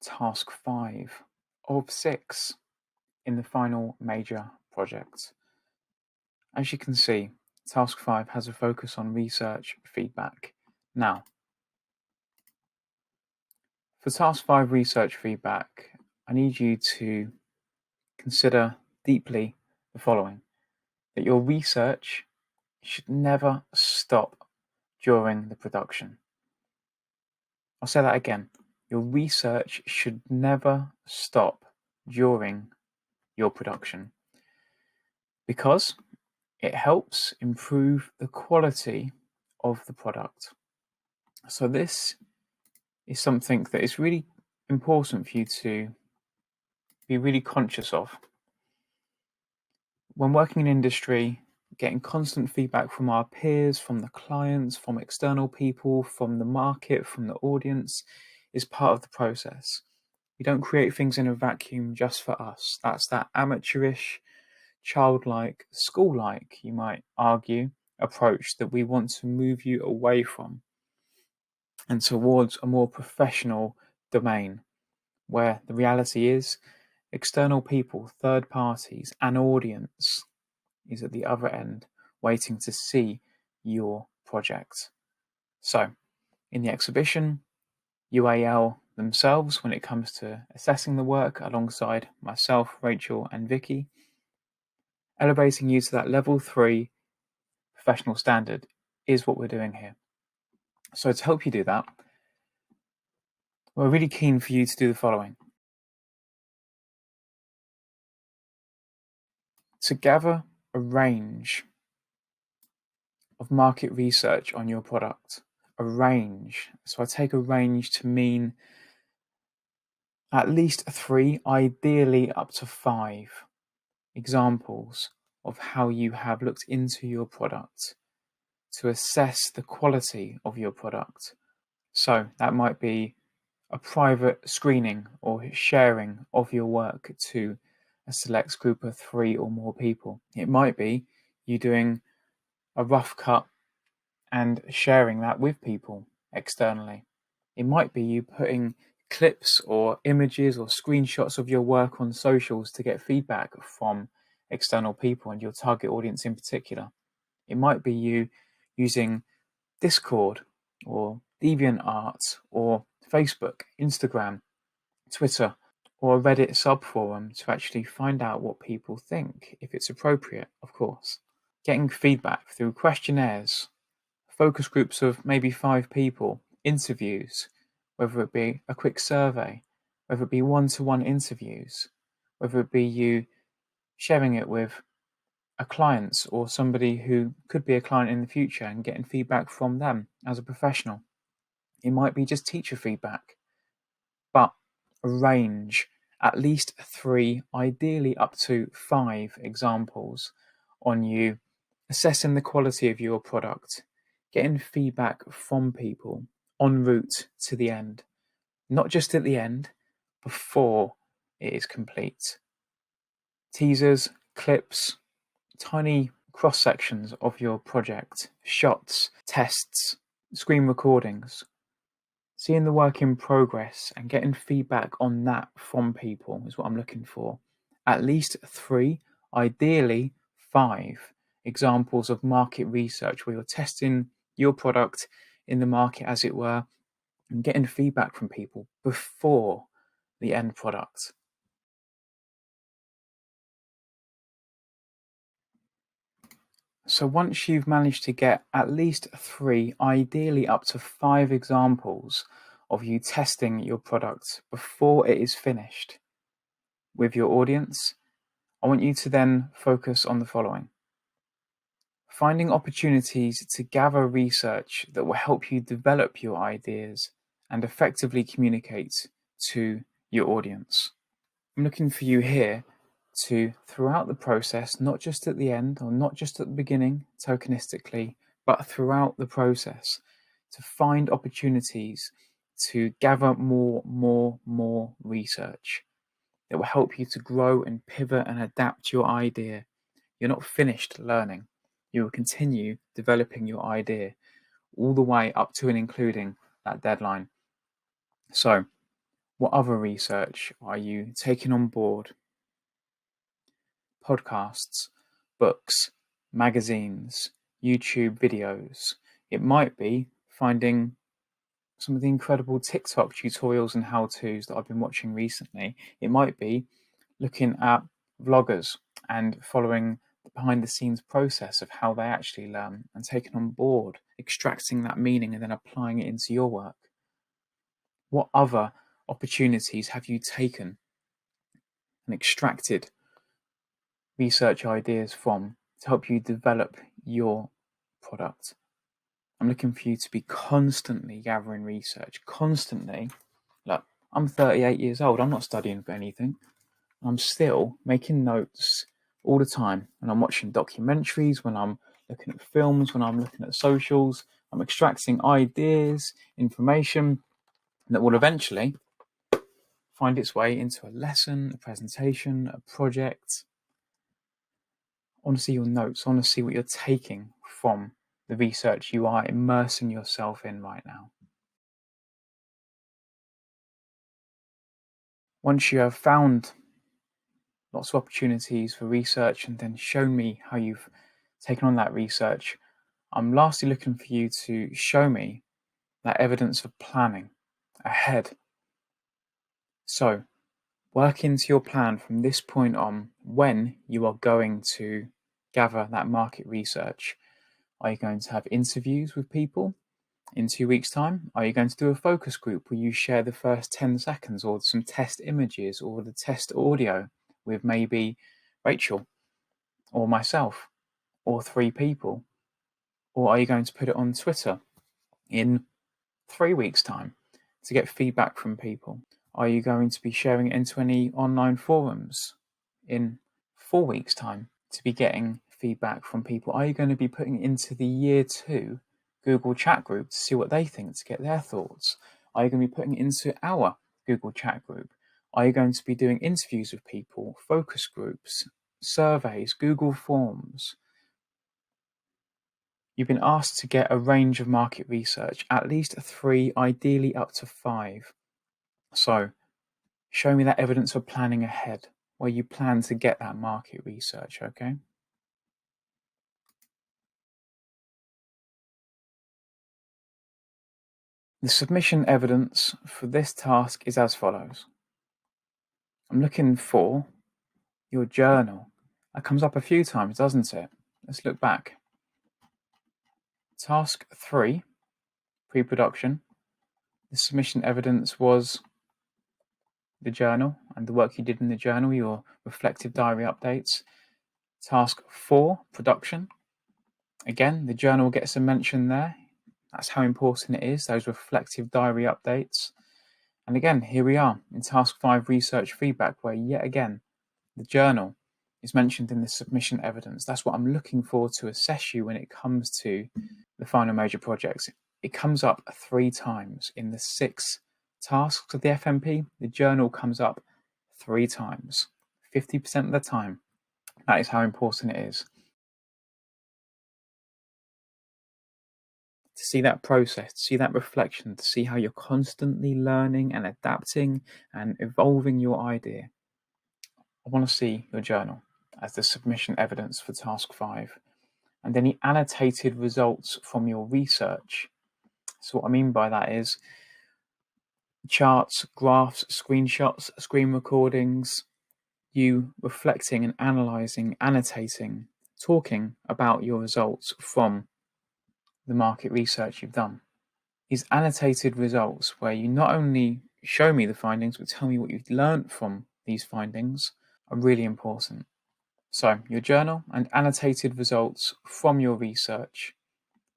task 5 of 6 in the final major project. As you can see, task 5 has a focus on research feedback. Now, for task 5 research feedback, I need you to consider deeply the following: that your research should never stop during the production. I'll say that again. Your research should never stop during your production because it helps improve the quality of the product. So this is something that is really important for you to be really conscious of. When working in industry, getting constant feedback from our peers, from the clients, from external people, from the market, from the audience is part of the process. We don't create things in a vacuum just for us. That's that amateurish, childlike, school-like, you might argue, approach that we want to move you away from and towards a more professional domain where the reality is external people, third parties, an audience is at the other end waiting to see your project. So, in the exhibition, UAL themselves, when it comes to assessing the work alongside myself, Rachel, and Vicky, elevating you to that level 3 professional standard is what we're doing here. So, to help you do that, we're really keen for you to do the following: to gather a range of market research on your product. A range. So I take a range to mean at least 3, ideally up to 5 examples of how you have looked into your product to assess the quality of your product. So that might be a private screening or sharing of your work to a select group of 3 or more people. It might be you doing a rough cut and sharing that with people externally. It might be you putting clips or images or screenshots of your work on socials to get feedback from external people and your target audience in particular. It might be you using Discord or DeviantArt or Facebook, Instagram, Twitter, or a Reddit subforum to actually find out what people think, if it's appropriate, of course. Getting feedback through questionnaires, focus groups of maybe 5 people, interviews, whether it be a quick survey, whether it be one-to-one interviews, whether it be you sharing it with a client or somebody who could be a client in the future and getting feedback from them as a professional. It might be just teacher feedback, but a range, at least 3, ideally up to 5 examples on you assessing the quality of your product, getting feedback from people en route to the end, not just at the end, before it is complete. Teasers, clips, tiny cross sections of your project, shots, tests, screen recordings, seeing the work in progress and getting feedback on that from people is what I'm looking for. At least 3, ideally 5 examples of market research where you're testing your product in the market, as it were, and getting feedback from people before the end product. So once you've managed to get at least 3, ideally up to 5 examples of you testing your product before it is finished with your audience, I want you to then focus on the following: finding opportunities to gather research that will help you develop your ideas and effectively communicate to your audience. I'm looking for you here to, throughout the process, not just at the end or not just at the beginning, tokenistically, but throughout the process, to find opportunities to gather more research that will help you to grow and pivot and adapt your idea. You're not finished learning. You will continue developing your idea all the way up to and including that deadline. So What other research are you taking on board? Podcasts, books, magazines, YouTube videos. It might be finding some of the incredible TikTok tutorials and how-tos that I've been watching recently. It might be looking at vloggers and following the behind-the-scenes process of how they actually learn and taking on board, extracting that meaning and then applying it into your work. What other opportunities have you taken and extracted research ideas from to help you develop your product? I'm looking for you to be constantly gathering research, constantly. Look, I'm 38 years old. I'm not studying for anything. I'm still making notes all the time. When I'm watching documentaries, when I'm looking at films, when I'm looking at socials, I'm extracting ideas, information that will eventually find its way into a lesson, a presentation, a project. I want to see your notes. I want to see what you're taking from the research you are immersing yourself in right now. Once you have found lots of opportunities for research and then shown me how you've taken on that research, I'm lastly looking for you to show me that evidence of planning ahead. So, work into your plan from this point on when you are going to gather that market research. Are you going to have interviews with people in 2 weeks' time? Are you going to do a focus group where you share the first 10 seconds or some test images or the test audio with maybe Rachel or myself or 3 people? Or are you going to put it on Twitter in 3 weeks' time to get feedback from people? Are you going to be sharing it into any online forums in 4 weeks' time to be getting feedback from people? Are you going to be putting it into the year 2 Google chat group to see what they think, to get their thoughts? Are you going to be putting it into our Google chat group? Are you going to be doing interviews with people, focus groups, surveys, Google forms? You've been asked to get a range of market research, at least 3, ideally up to 5. So, show me that evidence of planning ahead, where you plan to get that market research, okay? The submission evidence for this task is as follows. I'm looking for your journal. That comes up a few times, doesn't it? Let's look back. Task 3, pre-production. The submission evidence was the journal and the work you did in the journal, your reflective diary updates. Task 4, production. Again, the journal gets a mention there. That's how important it is, those reflective diary updates. And again, here we are in task 5, research feedback, where yet again, the journal is mentioned in the submission evidence. That's what I'm looking for to assess you when it comes to the final major projects. It comes up 3 times in the 6 tasks of the FMP. The journal comes up 3 times, 50% of the time. That is how important it is. To see that process, to see that reflection, to see how you're constantly learning and adapting and evolving your idea. I want to see your journal as the submission evidence for task 5 and any annotated results from your research. So what I mean by that is charts, graphs, screenshots, screen recordings, you reflecting and analysing, annotating, talking about your results from the market research you've done. These annotated results where you not only show me the findings but tell me what you've learned from these findings are really important. So your journal and annotated results from your research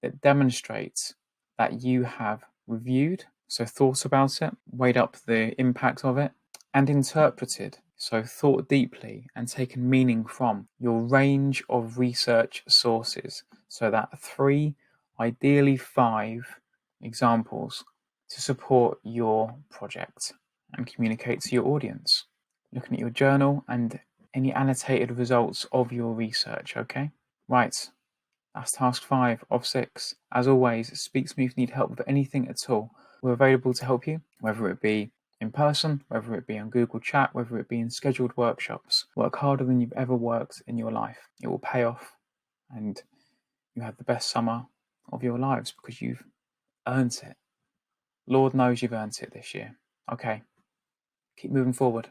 that demonstrate that you have reviewed, so thought about it, weighed up the impact of it, and interpreted, so thought deeply and taken meaning from your range of research sources. So that 3, ideally 5 examples to support your project and communicate to your audience. Looking at your journal and any annotated results of your research, okay? Right, that's task 5 of 6. As always, speak to me if you need help with anything at all. We're available to help you, whether it be in person, whether it be on Google Chat, whether it be in scheduled workshops. Work harder than you've ever worked in your life. It will pay off, and you have the best summer of your lives because you've earned it. Lord knows you've earned it this year. Okay, keep moving forward.